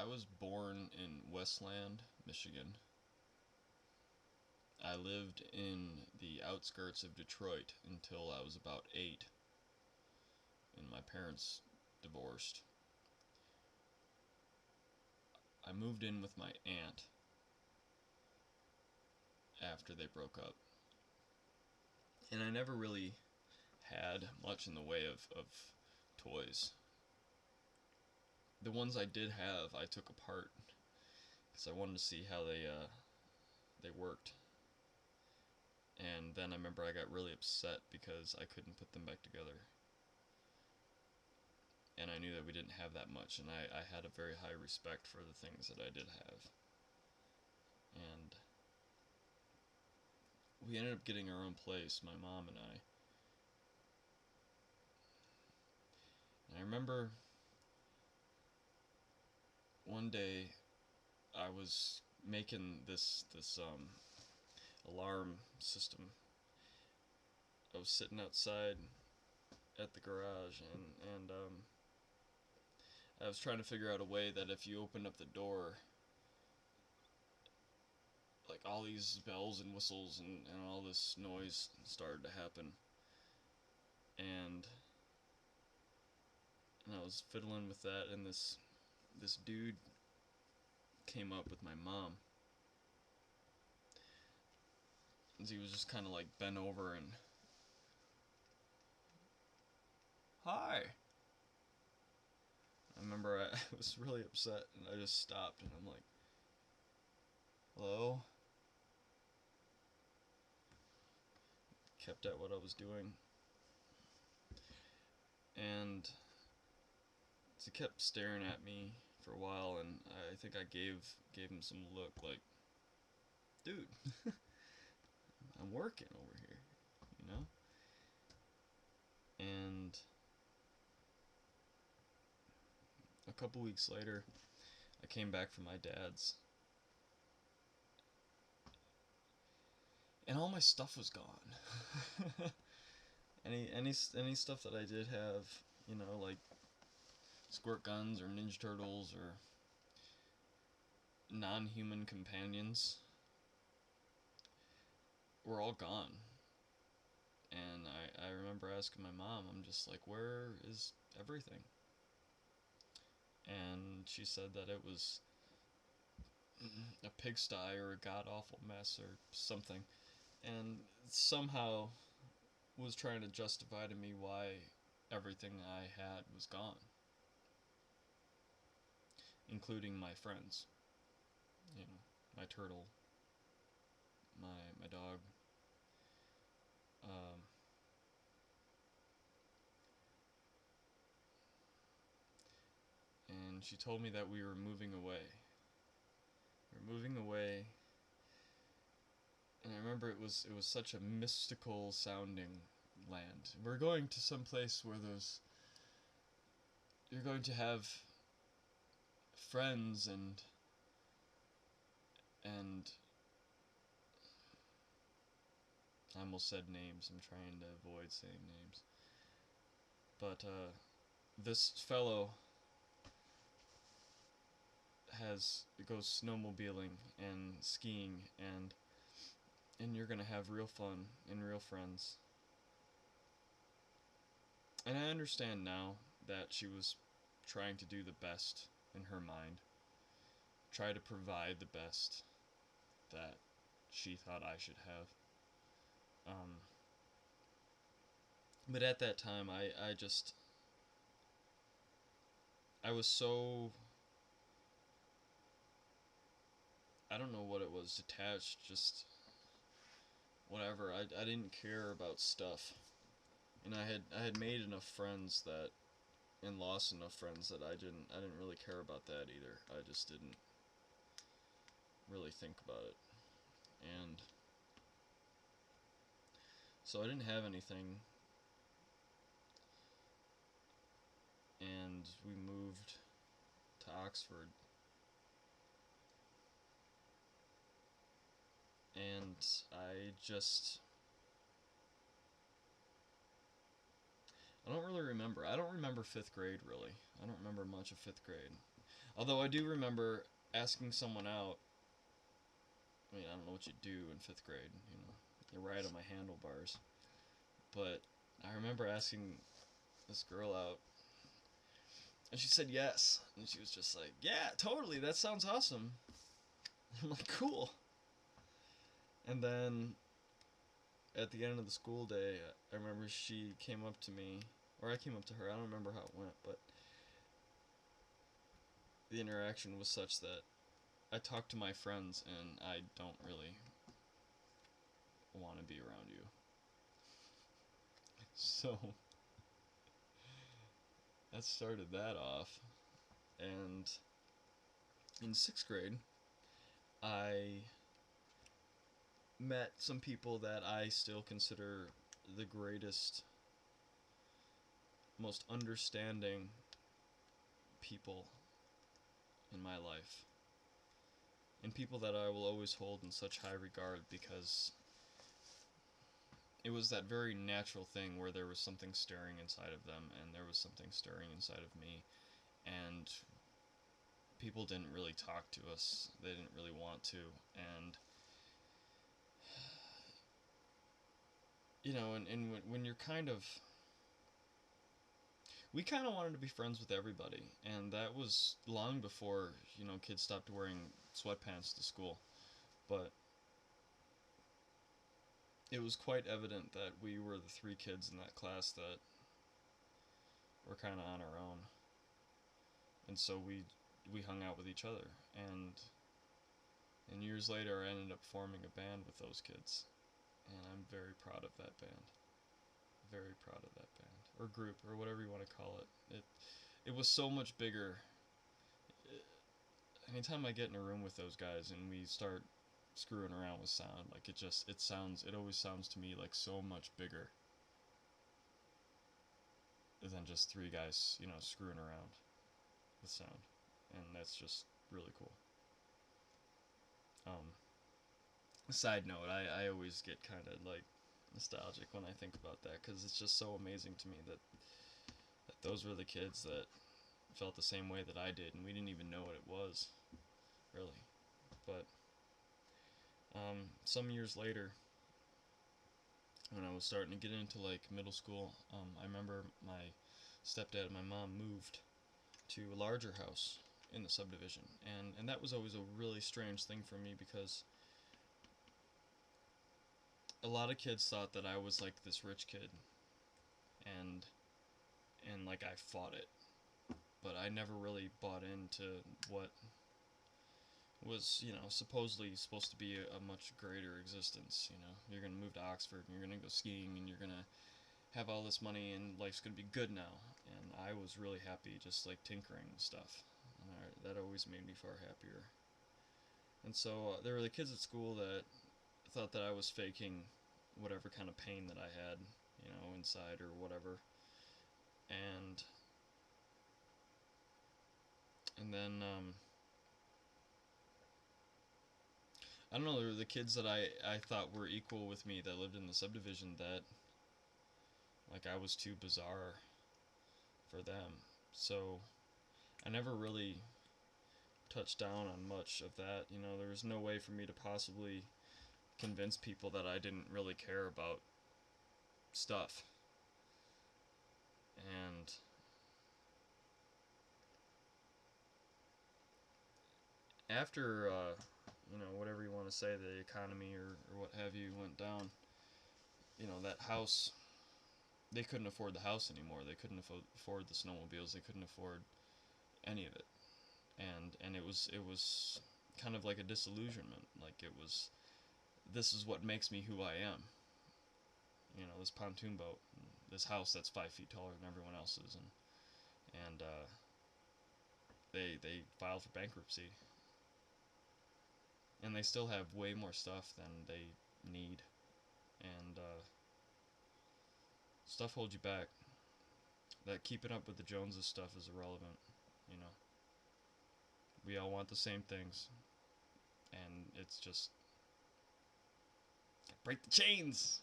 was born in Westland, Michigan. I lived in the outskirts of Detroit until I was about 8, and my parents divorced. I moved in with my aunt after they broke up. And I never really had much in the way of toys. The ones I did have, I took apart because I wanted to see how they worked. And then I remember I got really upset because I couldn't put them back together. And I knew that we didn't have that much, and I had a very high respect for the things that I did have. And we ended up getting our own place, my mom and I. And I remember one day I was making this alarm system. I was sitting outside at the garage, and I was trying to figure out a way that if you opened up the door, like all these bells and whistles and all this noise started to happen. And I was fiddling with that, and this dude came up with my mom. And he was just kind of like bent over and, "Hi." I remember I was really upset, and I just stopped, and I'm like, "Hello?" Kept at what I was doing. And he kept staring at me for a while, and I think I gave him some look like, "Dude, I'm working over here, you know?" And a couple weeks later, I came back from my dad's, and all my stuff was gone. any stuff that I did have, like squirt guns or Ninja Turtles or non-human companions, were all gone. And I remember asking my mom, I'm just like, "Where is everything?" And she said that it was a pigsty or a god awful mess or something. And somehow was trying to justify to me why everything I had was gone, including my friends. My turtle, my dog. Um, and she told me that we were moving away. We were moving away, and I remember it was such a mystical sounding land. We're going to some place where you're going to have friends and I almost said names. I'm trying to avoid saying names. But this fellow goes snowmobiling and skiing, and you're gonna have real fun and real friends. And I understand now that she was trying to do the best in her mind, try to provide the best that she thought I should have. Um, but at that time, I was so, I don't know what it was, detached, just whatever. I didn't care about stuff, and I had made enough friends that and lost enough friends that I didn't really care about that either. I just didn't really think about it, and so I didn't have anything, and we moved to Oxford, and I don't really remember. I don't remember fifth grade really. I don't remember much of fifth grade. Although I do remember asking someone out. I mean, I don't know what you do in 5th grade. You ride on my handlebars. But I remember asking this girl out, and she said yes. And she was just like, yeah, totally, that sounds awesome. I'm like, cool. And then at the end of the school day, I remember she came up to me, or I came up to her. I don't remember how it went, but the interaction was such that I talked to my friends, and I don't really want to be around you. So that started that off. And in 6th grade, I met some people that I still consider the greatest, most understanding people in my life. And people that I will always hold in such high regard because it was that very natural thing where there was something stirring inside of them and there was something stirring inside of me. And people didn't really talk to us. They didn't really want to. And and when you're kind of, we kind of wanted to be friends with everybody, and that was long before kids stopped wearing sweatpants to school. But it was quite evident that we were the 3 kids in that class that were kind of on our own, and so we hung out with each other, and years later I ended up forming a band with those kids, and I'm very proud of that band. Very proud of that band, or group, or whatever you want to call it. It was so much bigger. Anytime I get in a room with those guys and we start screwing around with sound, like it always sounds to me like so much bigger than just 3 guys, screwing around with sound, and that's just really cool. Um, Side note, I always get kind of like nostalgic when I think about that because it's just so amazing to me that those were the kids that felt the same way that I did, and we didn't even know what it was, really. But some years later, when I was starting to get into like middle school, I remember my stepdad and my mom moved to a larger house in the subdivision, and that was always a really strange thing for me because a lot of kids thought that I was like this rich kid, and like I fought it, but I never really bought into what was supposedly supposed to be a much greater existence. You're gonna move to Oxford and you're gonna go skiing and you're gonna have all this money and life's gonna be good now. And I was really happy just like tinkering with stuff, and that always made me far happier. And so there were the kids at school that thought that I was faking whatever kind of pain that I had, inside or whatever. And then I don't know, there were the kids that I thought were equal with me that lived in the subdivision that like I was too bizarre for them. So I never really touched down on much of that. There was no way for me to possibly convince people that I didn't really care about stuff. And after whatever you want to say, the economy or what have you went down, that house, they couldn't afford the house anymore. They couldn't afford the snowmobiles. They couldn't afford any of it. And it was kind of like a disillusionment. Like it was, this is what makes me who I am. This pontoon boat, this house that's 5 feet taller than everyone else's, and they filed for bankruptcy, and they still have way more stuff than they need, and stuff holds you back. That keeping up with the Joneses stuff is irrelevant. You know, we all want the same things, and it's just break the chains.